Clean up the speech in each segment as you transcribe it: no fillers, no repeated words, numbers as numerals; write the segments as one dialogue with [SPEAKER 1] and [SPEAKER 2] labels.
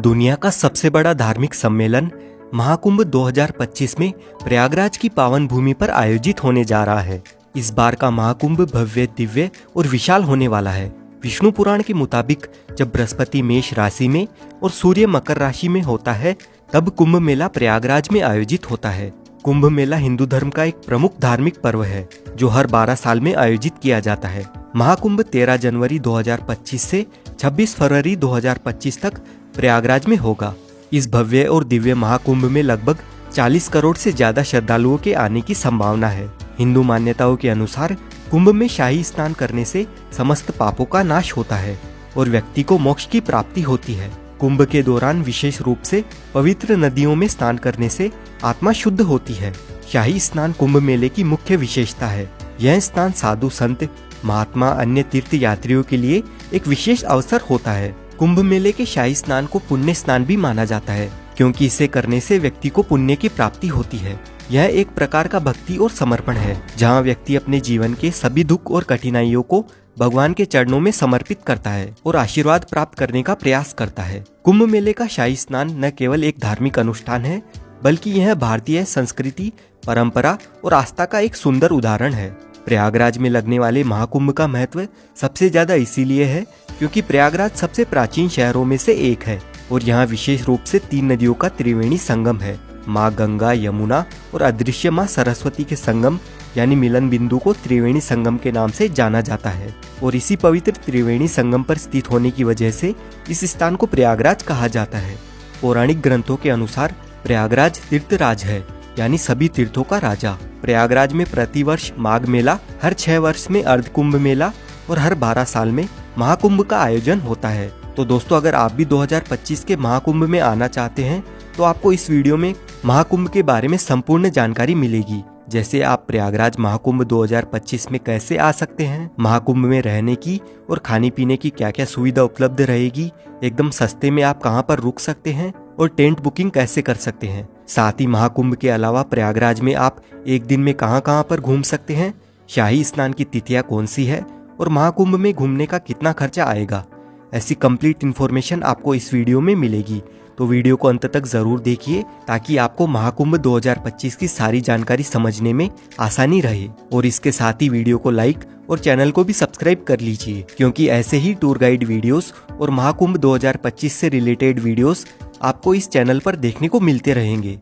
[SPEAKER 1] दुनिया का सबसे बड़ा धार्मिक सम्मेलन महाकुंभ 2025 में प्रयागराज की पावन भूमि पर आयोजित होने जा रहा है। इस बार का महाकुंभ भव्य, दिव्य और विशाल होने वाला है। विष्णु पुराण के मुताबिक जब बृहस्पति मेष राशि में और सूर्य मकर राशि में होता है, तब कुंभ मेला प्रयागराज में आयोजित होता है। कुंभ मेला हिंदू धर्म का एक प्रमुख धार्मिक पर्व है, जो हर 12 साल में आयोजित किया जाता है। महाकुंभ 13 जनवरी 2025 से 26 फरवरी 2025 तक प्रयागराज में होगा। इस भव्य और दिव्य महाकुंभ में लगभग 40 करोड़ से ज्यादा श्रद्धालुओं के आने की संभावना है। हिंदू मान्यताओं के अनुसार कुंभ में शाही स्नान करने से समस्त पापों का नाश होता है और व्यक्ति को मोक्ष की प्राप्ति होती है। कुंभ के दौरान विशेष रूप से पवित्र नदियों में स्नान करने से आत्मा शुद्ध होती है। शाही स्नान कुंभ मेले की मुख्य विशेषता है। यह स्नान साधु संत, महात्मा, अन्य तीर्थ यात्रियों के लिए एक विशेष अवसर होता है। कुंभ मेले के शाही स्नान को पुण्य स्नान भी माना जाता है, क्योंकि इसे करने से व्यक्ति को पुण्य की प्राप्ति होती है। यह एक प्रकार का भक्ति और समर्पण है, जहाँ व्यक्ति अपने जीवन के सभी दुख और कठिनाइयों को भगवान के चरणों में समर्पित करता है और आशीर्वाद प्राप्त करने का प्रयास करता है। कुंभ मेले का शाही स्नान न केवल एक धार्मिक अनुष्ठान है, बल्कि यह भारतीय संस्कृति, परंपरा और आस्था का एक सुंदर उदाहरण है। प्रयागराज में लगने वाले महाकुंभ का महत्व सबसे ज्यादा इसीलिए है क्योंकि प्रयागराज सबसे प्राचीन शहरों में से एक है और यहाँ विशेष रूप से 3 नदियों का त्रिवेणी संगम है। माँ गंगा, यमुना और अदृश्य माँ सरस्वती के संगम यानी मिलन बिंदु को त्रिवेणी संगम के नाम से जाना जाता है और इसी पवित्र त्रिवेणी संगम पर स्थित होने की वजह से इस स्थान को प्रयागराज कहा जाता है। पौराणिक ग्रंथों के अनुसार प्रयागराज तीर्थराज है, यानी सभी तीर्थों का राजा। प्रयागराज में प्रतिवर्ष माघ मेला, हर 6 वर्ष में अर्ध कुंभ मेला और हर 12 साल में महाकुंभ का आयोजन होता है। तो दोस्तों, अगर आप भी 2025 के महाकुंभ में आना चाहते हैं तो आपको इस वीडियो में महाकुंभ के बारे में संपूर्ण जानकारी मिलेगी। जैसे आप प्रयागराज महाकुंभ 2025 में कैसे आ सकते हैं, महाकुंभ में रहने की और खाने पीने की क्या क्या सुविधा उपलब्ध रहेगी, एकदम सस्ते में आप कहां पर रुक सकते हैं और टेंट बुकिंग कैसे कर सकते हैं। साथ ही महाकुंभ के अलावा प्रयागराज में आप एक दिन में कहां पर घूम सकते हैं, शाही स्नान की तिथियां कौन सी है और महाकुंभ में घूमने का कितना खर्चा आएगा, ऐसी कंप्लीट इन्फॉर्मेशन आपको इस वीडियो में मिलेगी। तो वीडियो को अंत तक जरूर देखिए ताकि आपको महाकुंभ 2025 की सारी जानकारी समझने में आसानी रहे। और इसके साथ ही वीडियो को लाइक और चैनल को भी सब्सक्राइब कर लीजिए, क्योंकि ऐसे ही टूर गाइड वीडियोस और महाकुंभ 2025 से रिलेटेड वीडियोस आपको इस चैनल पर देखने को मिलते रहेंगे।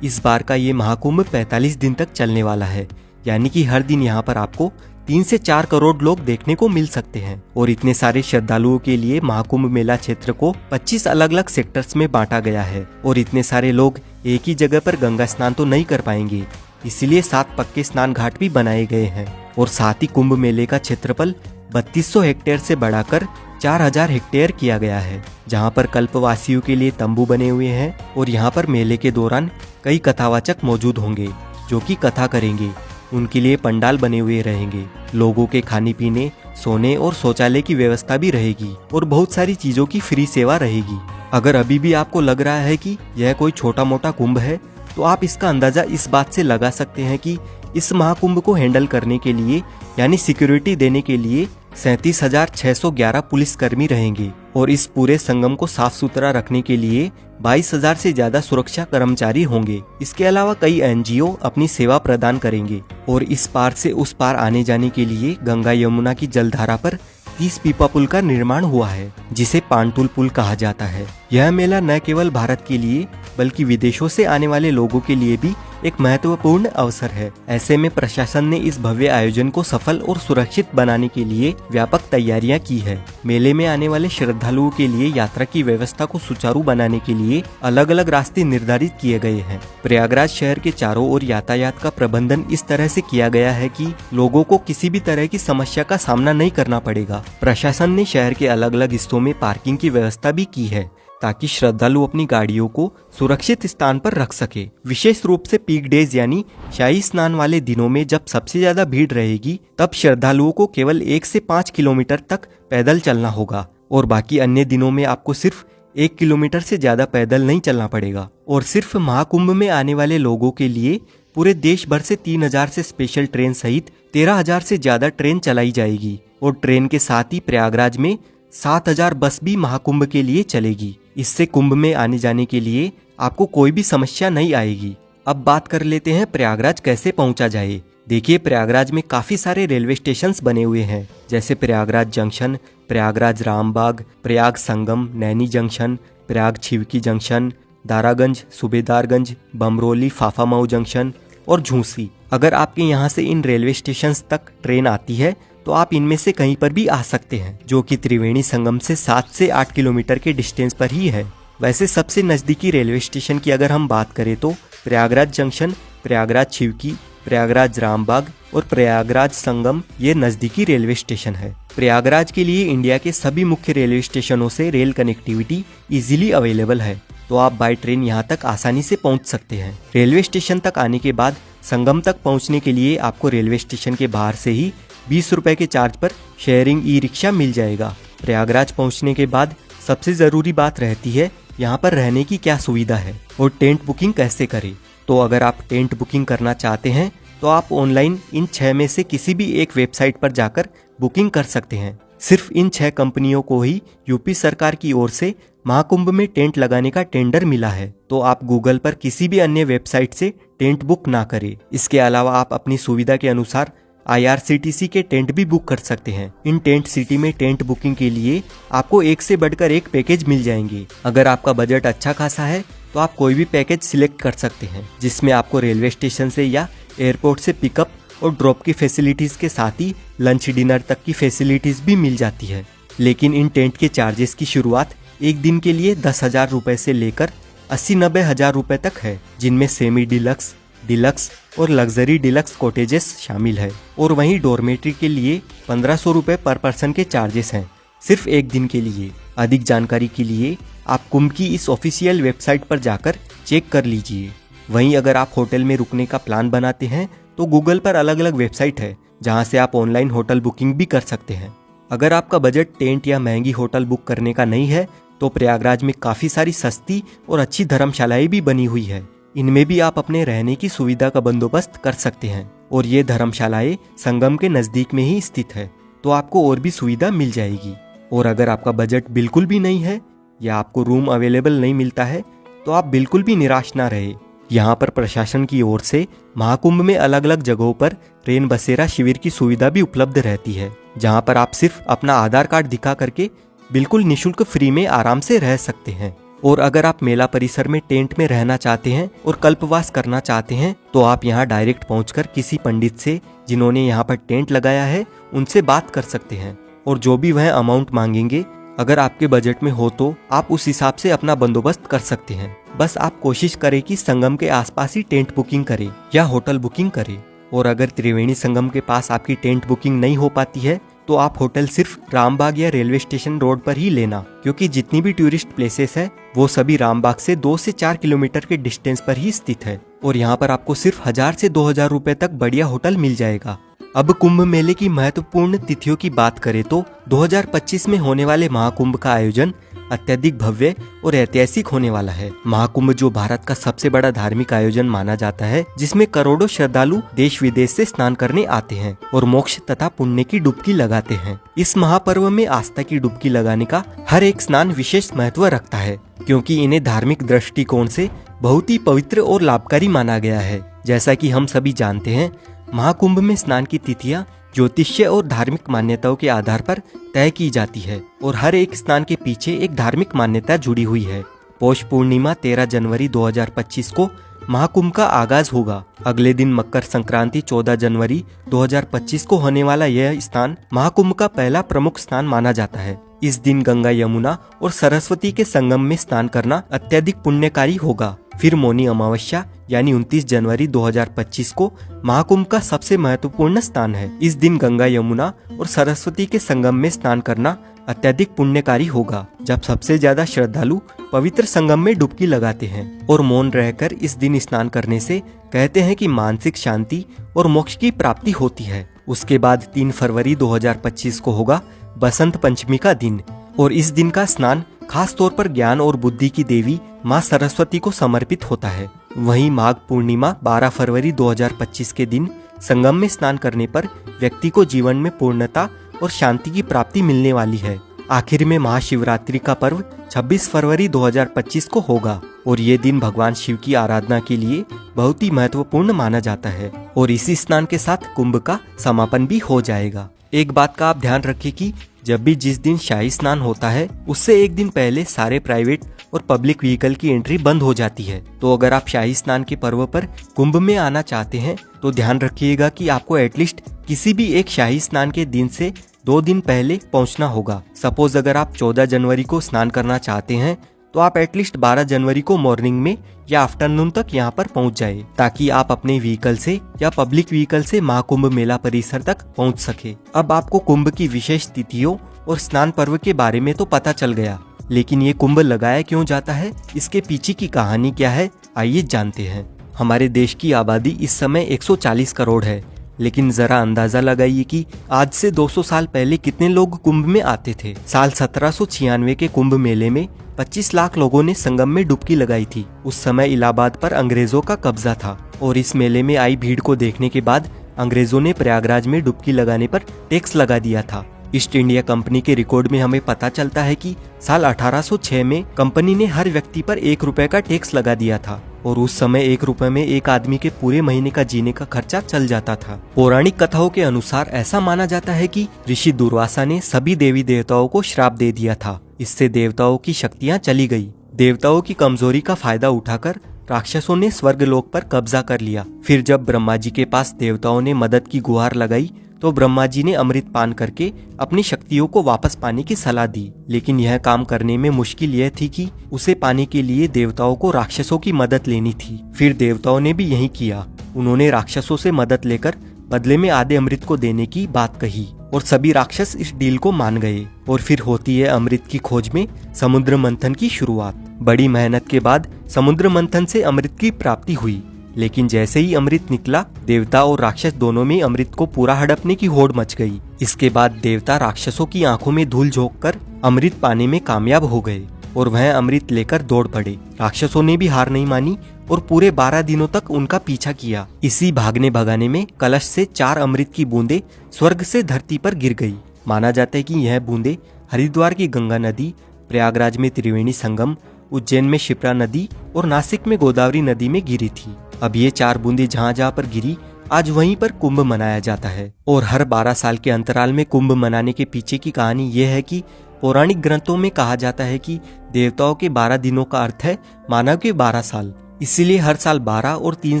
[SPEAKER 1] इस बार का ये महाकुंभ 45 दिन तक चलने वाला है, यानी कि हर दिन यहाँ पर आपको 3 से 4 करोड़ लोग देखने को मिल सकते हैं। और इतने सारे श्रद्धालुओं के लिए महाकुंभ मेला क्षेत्र को 25 अलग अलग सेक्टर्स में बांटा गया है और इतने सारे लोग एक ही जगह पर गंगा स्नान तो नहीं कर पाएंगे, इसलिए 7 पक्के स्नान घाट भी बनाए गए हैं। और साथ ही कुंभ मेले का क्षेत्रफल 3200 हेक्टेयर से बढ़ाकर 4000 हेक्टेयर किया गया है, जहां पर कल्पवासियों के लिए तंबू बने हुए हैं और यहां पर मेले के दौरान कई कथावाचक मौजूद होंगे जो कि कथा करेंगे। उनके लिए पंडाल बने हुए रहेंगे। लोगों के खाने पीने, सोने और शौचालय की व्यवस्था भी रहेगी और बहुत सारी चीजों की फ्री सेवा रहेगी। अगर अभी भी आपको लग रहा है कि यह कोई छोटा मोटा कुंभ है, तो आप इसका अंदाजा इस बात से लगा सकते हैं कि इस महाकुंभ को हैंडल करने के लिए यानी सिक्योरिटी देने के लिए 37,611 पुलिसकर्मी रहेंगे और इस पूरे संगम को साफ सुथरा रखने के लिए 22,000 से ज्यादा सुरक्षा कर्मचारी होंगे। इसके अलावा कई एनजीओ अपनी सेवा प्रदान करेंगे और इस पार से उस पार आने जाने के लिए गंगा यमुना की जलधारा पर 30 पीपा पुल का निर्माण हुआ है, जिसे पांटुल पुल कहा जाता है। यह मेला न केवल भारत के लिए बल्कि विदेशों से आने वाले लोगों के लिए भी एक महत्वपूर्ण अवसर है। ऐसे में प्रशासन ने इस भव्य आयोजन को सफल और सुरक्षित बनाने के लिए व्यापक तैयारियां की है। मेले में आने वाले श्रद्धालुओं के लिए यात्रा की व्यवस्था को सुचारू बनाने के लिए अलग अलग रास्ते निर्धारित किए गए हैं। प्रयागराज शहर के चारों ओर यातायात का प्रबंधन इस तरह से किया गया है कि लोगों को किसी भी तरह की समस्या का सामना नहीं करना पड़ेगा। प्रशासन ने शहर के अलग अलग हिस्सों में पार्किंग की व्यवस्था भी की है, ताकि श्रद्धालु अपनी गाड़ियों को सुरक्षित स्थान पर रख सके। विशेष रूप से पीक डेज यानी शाही स्नान वाले दिनों में जब सबसे ज्यादा भीड़ रहेगी, तब श्रद्धालुओं को केवल 1 से 5 किलोमीटर तक पैदल चलना होगा और बाकी अन्य दिनों में आपको सिर्फ 1 किलोमीटर से ज्यादा पैदल नहीं चलना पड़ेगा। और सिर्फ महाकुंभ में आने वाले लोगों के लिए पूरे देश भर से 3000 से स्पेशल ट्रेन सहित 13,000 से ज्यादा ट्रेन चलाई जाएगी और ट्रेन के साथ ही प्रयागराज में 7,000 बस भी महाकुंभ के लिए चलेगी। इससे कुंभ में आने जाने के लिए आपको कोई भी समस्या नहीं आएगी। अब बात कर लेते हैं प्रयागराज कैसे पहुंचा जाए। देखिए, प्रयागराज में काफी सारे रेलवे स्टेशंस बने हुए हैं, जैसे Prayagraj junction, Prayagraj Rambagh, Prayag Sangam, Naini junction, Prayag Chheoki junction, Daraganj, Subedarganj, Bamrauli, Phaphamau junction और झूसी। अगर आपके यहाँ से इन रेलवे स्टेशंस तक ट्रेन आती है तो आप इनमें से कहीं पर भी आ सकते हैं, जो कि त्रिवेणी संगम से 7 से 8 किलोमीटर के डिस्टेंस पर ही है। वैसे सबसे नज़दीकी रेलवे स्टेशन की अगर हम बात करें तो प्रयागराज जंक्शन, प्रयागराज छिवकी, प्रयागराज रामबाग और प्रयागराज संगम ये नज़दीकी रेलवे स्टेशन है। प्रयागराज के लिए इंडिया के सभी मुख्य रेलवे स्टेशनों से रेल कनेक्टिविटी इजीली अवेलेबल है, तो आप बाय ट्रेन यहाँ तक आसानी से पहुँच सकते हैं। रेलवे स्टेशन तक आने के बाद संगम तक पहुँचने के लिए आपको रेलवे स्टेशन के बाहर से ही 20 रुपए के चार्ज पर शेयरिंग ई रिक्शा मिल जाएगा। प्रयागराज पहुँचने के बाद सबसे ज़रूरी बात रहती है यहाँ पर रहने की क्या सुविधा है और टेंट बुकिंग कैसे करें। तो अगर आप टेंट बुकिंग करना चाहते हैं तो आप ऑनलाइन इन 6 में से किसी भी एक वेबसाइट पर जाकर बुकिंग कर सकते हैं। सिर्फ इन 6 कंपनियों को ही यूपी सरकार की ओर से महाकुंभ में टेंट लगाने का टेंडर मिला है, तो आप गूगल पर किसी भी अन्य वेबसाइट से टेंट बुक ना करें। इसके अलावा आप अपनी सुविधा के अनुसार IRCTC के टेंट भी बुक कर सकते हैं। इन टेंट सिटी में टेंट बुकिंग के लिए आपको एक से बढ़कर एक पैकेज मिल जाएंगे। अगर आपका बजट अच्छा खासा है तो आप कोई भी पैकेज सिलेक्ट कर सकते हैं, जिसमें आपको रेलवे स्टेशन से या एयरपोर्ट से पिकअप और ड्रॉप की फैसिलिटीज़ के साथ ही लंच डिनर तक की फैसिलिटीज़ भी मिल जाती है। लेकिन इन टेंट के चार्जेस की शुरुआत एक दिन के लिए 10,000 रुपये से लेकर 80-90 हज़ार रुपये तक है, जिनमें सेमी डिलक्स, डिलक्स और लग्जरी डिलक्स कॉटेजेस शामिल है। और वहीं डॉर्मेट्री के लिए 1500 रुपये पर पर्सन के चार्जेस हैं, सिर्फ एक दिन के लिए। अधिक जानकारी के लिए आप कुंभ की इस ऑफिशियल वेबसाइट पर जाकर चेक कर लीजिए। वहीं अगर आप होटल में रुकने का प्लान बनाते हैं तो गूगल पर अलग अलग वेबसाइट है, जहां से आप ऑनलाइन होटल बुकिंग भी कर सकते हैं। अगर आपका बजट टेंट या महंगी होटल बुक करने का नहीं है तो प्रयागराज में काफ़ी सारी सस्ती और अच्छी धर्मशालाएं भी बनी हुई है। इनमें भी आप अपने रहने की सुविधा का बंदोबस्त कर सकते हैं और ये धर्मशालाएं संगम के नज़दीक में ही स्थित है, तो आपको और भी सुविधा मिल जाएगी। और अगर आपका बजट बिल्कुल भी नहीं है या आपको रूम अवेलेबल नहीं मिलता है तो आप बिल्कुल भी निराश ना रहे। यहाँ पर प्रशासन की ओर से महाकुंभ में अलग अलग जगहों पर रेन बसेरा शिविर की सुविधा भी उपलब्ध रहती है, जहाँ पर आप सिर्फ अपना आधार कार्ड दिखा करके बिल्कुल निःशुल्क फ्री में आराम से रह सकते हैं। और अगर आप मेला परिसर में टेंट में रहना चाहते हैं और कल्पवास करना चाहते हैं तो आप यहाँ डायरेक्ट पहुंचकर किसी पंडित से जिन्होंने यहाँ पर टेंट लगाया है उनसे बात कर सकते हैं, और जो भी वह अमाउंट मांगेंगे अगर आपके बजट में हो तो आप उस हिसाब से अपना बंदोबस्त कर सकते हैं। बस आप कोशिश करें कि संगम के आसपास ही टेंट बुकिंग करें या होटल बुकिंग करें। और अगर त्रिवेणी संगम के पास आपकी टेंट बुकिंग नहीं हो पाती है तो आप होटल सिर्फ रामबाग या रेलवे स्टेशन रोड पर ही लेना, क्योंकि जितनी भी टूरिस्ट प्लेसेस है वो सभी रामबाग से 2 से 4 किलोमीटर के डिस्टेंस पर ही स्थित है। और यहाँ पर आपको सिर्फ 1000 से 2000 रुपए तक बढ़िया होटल मिल जाएगा। अब कुंभ मेले की महत्वपूर्ण तिथियों की बात करें तो 2025 में होने वाले महाकुंभ का आयोजन अत्यधिक भव्य और ऐतिहासिक होने वाला है। महाकुंभ जो भारत का सबसे बड़ा धार्मिक आयोजन माना जाता है, जिसमें करोड़ों श्रद्धालु देश विदेश से स्नान करने आते हैं और मोक्ष तथा पुण्य की डुबकी लगाते हैं। इस महापर्व में आस्था की डुबकी लगाने का हर एक स्नान विशेष महत्व रखता है, क्योंकि इन्हें धार्मिक दृष्टिकोण से बहुत ही पवित्र और लाभकारी माना गया है। जैसा कि हम सभी जानते हैं, महाकुंभ में स्नान की तिथियां ज्योतिष्य और धार्मिक मान्यताओं के आधार पर तय की जाती है और हर एक स्नान के पीछे एक धार्मिक मान्यता जुड़ी हुई है। पौष पूर्णिमा 13 जनवरी 2025 को महाकुंभ का आगाज होगा। अगले दिन मकर संक्रांति 14 जनवरी 2025 को होने वाला यह स्नान महाकुंभ का पहला प्रमुख स्नान माना जाता है। इस दिन गंगा, यमुना और सरस्वती के संगम में स्नान करना अत्यधिक पुण्यकारी होगा। फिर मौनी अमावस्या यानी 29 जनवरी 2025 को महाकुंभ का सबसे महत्वपूर्ण स्नान है। इस दिन गंगा, यमुना और सरस्वती के संगम में स्नान करना अत्यधिक पुण्यकारी होगा, जब सबसे ज्यादा श्रद्धालु पवित्र संगम में डुबकी लगाते हैं और मौन रहकर इस दिन स्नान करने से कहते हैं कि मानसिक शांति और मोक्ष की प्राप्ति होती है। उसके बाद 3 फरवरी 2025 को होगा बसंत पंचमी का दिन, और इस दिन का स्नान खास तौर पर ज्ञान और बुद्धि की देवी माँ सरस्वती को समर्पित होता है। वहीं माघ पूर्णिमा 12 फरवरी 2025 के दिन संगम में स्नान करने पर व्यक्ति को जीवन में पूर्णता और शांति की प्राप्ति मिलने वाली है। आखिर में महाशिवरात्रि का पर्व 26 फरवरी 2025 को होगा और ये दिन भगवान शिव की आराधना के लिए बहुत ही महत्वपूर्ण माना जाता है और इसी स्नान के साथ कुंभ का समापन भी हो जाएगा। एक बात का आप ध्यान रखिए कि जब भी जिस दिन शाही स्नान होता है उससे एक दिन पहले सारे प्राइवेट और पब्लिक व्हीकल की एंट्री बंद हो जाती है। तो अगर आप शाही स्नान के पर्व पर कुंभ में आना चाहते हैं तो ध्यान रखिएगा कि आपको एटलीस्ट किसी भी एक शाही स्नान के दिन से 2 दिन पहले पहुंचना होगा। सपोज अगर आप 14 जनवरी को स्नान करना चाहते हैं तो आप एटलीस्ट 12 जनवरी को मॉर्निंग में या आफ्टरनून तक यहाँ पर पहुँच जाए, ताकि आप अपने व्हीकल से या पब्लिक व्हीकल से महाकुंभ मेला परिसर तक पहुँच सके। अब आपको कुंभ की विशेष तिथियों और स्नान पर्व के बारे में तो पता चल गया, लेकिन ये कुंभ लगाया क्यों जाता है, इसके पीछे की कहानी क्या है, आइए जानते हैं। हमारे देश की आबादी इस समय 140 करोड़ है, लेकिन जरा अंदाजा लगाइए कि आज से 200 साल पहले कितने लोग कुंभ में आते थे। साल 1796 के कुंभ मेले में 25 लाख लोगों ने संगम में डुबकी लगाई थी। उस समय इलाहाबाद पर अंग्रेजों का कब्जा था और इस मेले में आई भीड़ को देखने के बाद अंग्रेजों ने प्रयागराज में डुबकी लगाने पर टैक्स लगा दिया था। ईस्ट इंडिया कंपनी के रिकॉर्ड में हमें पता चलता है कि साल 1806 में कंपनी ने हर व्यक्ति पर 1 रुपए का टैक्स लगा दिया था और उस समय 1 रुपए में एक आदमी के पूरे महीने का जीने का खर्चा चल जाता था। पौराणिक कथाओं के अनुसार ऐसा माना जाता है कि ऋषि दुर्वासा ने सभी देवी देवताओं को श्राप दे दिया था। इससे देवताओं की शक्तियां चली गई। देवताओं की कमजोरी का फायदा उठाकर राक्षसों ने स्वर्गलोक पर कब्जा कर लिया। फिर जब ब्रह्मा जी के पास देवताओं ने मदद की गुहार लगाई तो ब्रह्मा जी ने अमृत पान करके अपनी शक्तियों को वापस पाने की सलाह दी, लेकिन यह काम करने में मुश्किल यह थी कि उसे पाने के लिए देवताओं को राक्षसों की मदद लेनी थी। फिर देवताओं ने भी यही किया। उन्होंने राक्षसों से मदद लेकर बदले में आधे अमृत को देने की बात कही और सभी राक्षस इस डील को मान गए और फिर होती है अमृत की खोज में समुद्र मंथन की शुरुआत। बड़ी मेहनत के बाद समुद्र मंथन से अमृत की प्राप्ति हुई, लेकिन जैसे ही अमृत निकला देवता और राक्षस दोनों में अमृत को पूरा हड़पने की होड़ मच गई। इसके बाद देवता राक्षसों की आंखों में धूल झोंककर अमृत पाने में कामयाब हो गए और वह अमृत लेकर दौड़ पड़े। राक्षसों ने भी हार नहीं मानी और पूरे 12 दिनों तक उनका पीछा किया। इसी भागने भगाने में कलश से 4 अमृत की बूंदें स्वर्ग से धरती पर गिर गई। माना जाता है कि यह बूंदें हरिद्वार की गंगा नदी, प्रयागराज में त्रिवेणी संगम, उज्जैन में शिप्रा नदी और नासिक में गोदावरी नदी में गिरी थी। अब ये 4 बूंदें जहाँ जहाँ पर गिरी आज वहीं पर कुंभ मनाया जाता है और हर 12 साल के अंतराल में कुंभ मनाने के पीछे की कहानी ये है कि पौराणिक ग्रंथों में कहा जाता है कि देवताओं के 12 दिनों का अर्थ है मानव के 12 साल। इसीलिए हर साल 12 और 3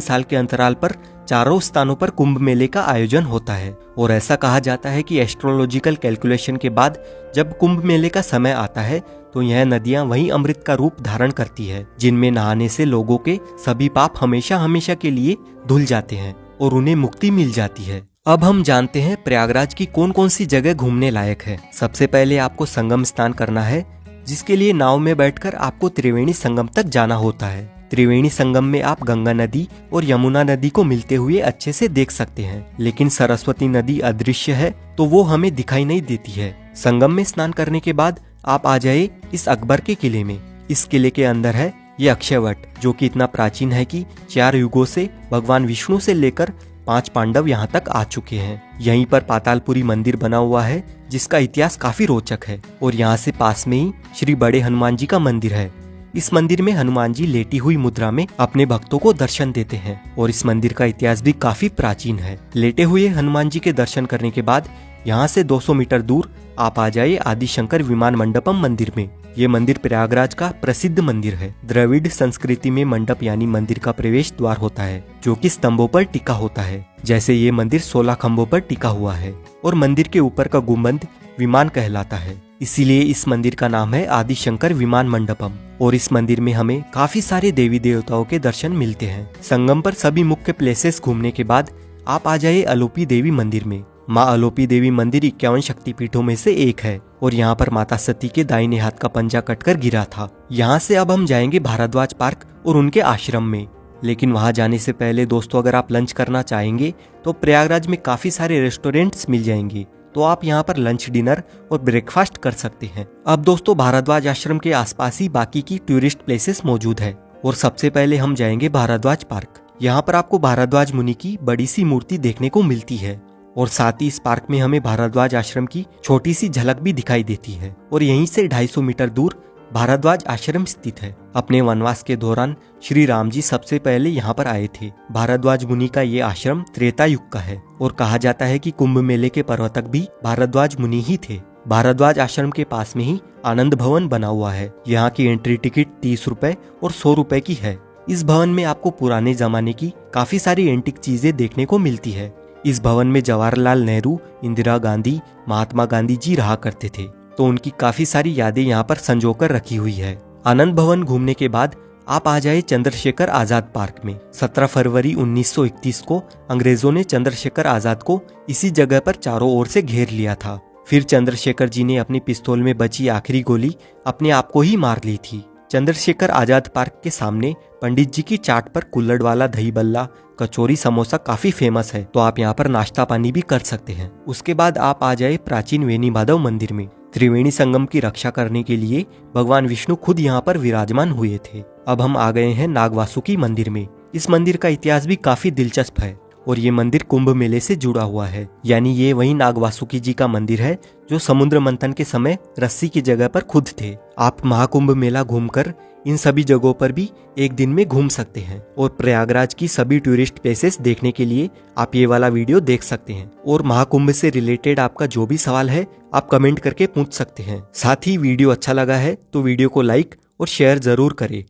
[SPEAKER 1] साल के अंतराल पर चारों स्थानों पर कुंभ मेले का आयोजन होता है और ऐसा कहा जाता है कि एस्ट्रोलॉजिकल कैलकुलेशन के बाद जब कुंभ मेले का समय आता है तो यह नदियां वही अमृत का रूप धारण करती है, जिनमें नहाने से लोगों के सभी पाप हमेशा हमेशा के लिए धुल जाते हैं और उन्हें मुक्ति मिल जाती है। अब हम जानते हैं प्रयागराज की कौन कौन सी जगह घूमने लायक है। सबसे पहले आपको संगम स्नान करना है, जिसके लिए नाव में बैठकर आपको त्रिवेणी संगम तक जाना होता है। त्रिवेणी संगम में आप गंगा नदी और यमुना नदी को मिलते हुए अच्छे से देख सकते हैं, लेकिन सरस्वती नदी अदृश्य है तो वो हमें दिखाई नहीं देती है। संगम में स्नान करने के बाद आप आ जाए इस अकबर के किले में। इस किले के अंदर है ये अक्षयवट, जो कि इतना प्राचीन है कि 4 युगों से भगवान विष्णु से लेकर 5 पांडव यहाँ तक आ चुके हैं। यहीं पर पातालपुरी मंदिर बना हुआ है, जिसका इतिहास काफी रोचक है और यहाँ से पास में ही श्री बड़े हनुमान जी का मंदिर है। इस मंदिर में हनुमान जी लेटी हुई मुद्रा में अपने भक्तों को दर्शन देते हैं और इस मंदिर का इतिहास भी काफी प्राचीन है। लेटे हुए हनुमान जी के दर्शन करने के बाद यहाँ से 200 मीटर दूर आप आ जाइए आदिशंकर विमान मंडपम मंदिर में। ये मंदिर प्रयागराज का प्रसिद्ध मंदिर है। द्रविड़ संस्कृति में मंडप यानी मंदिर का प्रवेश द्वार होता है, जो कि स्तंभों पर टिका होता है। जैसे ये मंदिर 16 खंभों पर टिका हुआ है और मंदिर के ऊपर का गुंबद विमान कहलाता है, इसीलिए इस मंदिर का नाम है आदिशंकर विमान मंडपम। और इस मंदिर में हमें काफी सारे देवी देवताओं के दर्शन मिलते हैं। संगम पर सभी मुख्य प्लेसेस घूमने के बाद आप आ जाइए अलोपी देवी मंदिर में। माँ अलोपी देवी मंदिर 51 शक्तिपीठों में से एक है और यहाँ पर माता सती के दाहिने हाथ का पंजा कटकर गिरा था। यहाँ से अब हम जाएंगे भारद्वाज पार्क और उनके आश्रम में। लेकिन वहाँ जाने से पहले दोस्तों, अगर आप लंच करना चाहेंगे तो प्रयागराज में काफी सारे रेस्टोरेंट्स मिल जाएंगे, तो आप यहाँ पर लंच, डिनर और ब्रेकफास्ट कर सकते हैं। अब दोस्तों, भारद्वाज आश्रम के आसपास ही बाकी की टूरिस्ट प्लेसेस मौजूद है और सबसे पहले हम जाएंगे भारद्वाज पार्क। यहाँ पर आपको भारद्वाज मुनि की बड़ी सी मूर्ति देखने को मिलती है और साथ ही इस पार्क में हमें भारद्वाज आश्रम की छोटी सी झलक भी दिखाई देती है। और यहीं से 250 मीटर दूर भारद्वाज आश्रम स्थित है। अपने वनवास के दौरान श्री राम जी सबसे पहले यहाँ पर आए थे। भारद्वाज मुनि का ये आश्रम त्रेता युग का है और कहा जाता है कि कुंभ मेले के प्रवर्तक भी भारद्वाज मुनि ही थे। भारद्वाज आश्रम के पास में ही आनंद भवन बना हुआ है। यहाँ की एंट्री टिकट 30 रुपए और 100 रुपए की है। इस भवन में आपको पुराने जमाने की काफी सारी एंटिक चीजें देखने को मिलती है। इस भवन में जवाहरलाल नेहरू, इंदिरा गांधी, महात्मा गांधी जी रहा करते थे, तो उनकी काफी सारी यादें यहाँ पर संजोकर रखी हुई है। आनंद भवन घूमने के बाद आप आ जाए चंद्रशेखर आजाद पार्क में। 17 फरवरी 1931 को अंग्रेजों ने चंद्रशेखर आजाद को इसी जगह पर चारों ओर से घेर लिया था। फिर चंद्रशेखर जी ने अपनी पिस्तौल में बची आखिरी गोली अपने आप को ही मार ली थी। चंद्रशेखर आजाद पार्क के सामने पंडित जी की चाट पर कुल्हड़ वाला दही बल्ला, कचौरी, समोसा काफी फेमस है, तो आप यहाँ पर नाश्ता पानी भी कर सकते हैं। उसके बाद आप आ जाए प्राचीन वेणी माधव मंदिर में। त्रिवेणी संगम की रक्षा करने के लिए भगवान विष्णु खुद यहाँ पर विराजमान हुए थे। अब हम आ गए हैं नागवासुकी मंदिर में। इस मंदिर का इतिहास भी काफी दिलचस्प है और ये मंदिर कुंभ मेले से जुड़ा हुआ है। यानी ये वही नागवासुकी जी का मंदिर है जो समुद्र मंथन के समय रस्सी की जगह पर खुद थे। आप महाकुंभ मेला घूमकर इन सभी जगहों पर भी एक दिन में घूम सकते हैं और प्रयागराज की सभी टूरिस्ट प्लेसेस देखने के लिए आप ये वाला वीडियो देख सकते हैं। और महाकुंभ से रिलेटेड आपका जो भी सवाल है आप कमेंट करके पूछ सकते हैं। साथ ही वीडियो अच्छा लगा है तो वीडियो को लाइक और शेयर जरूर करें।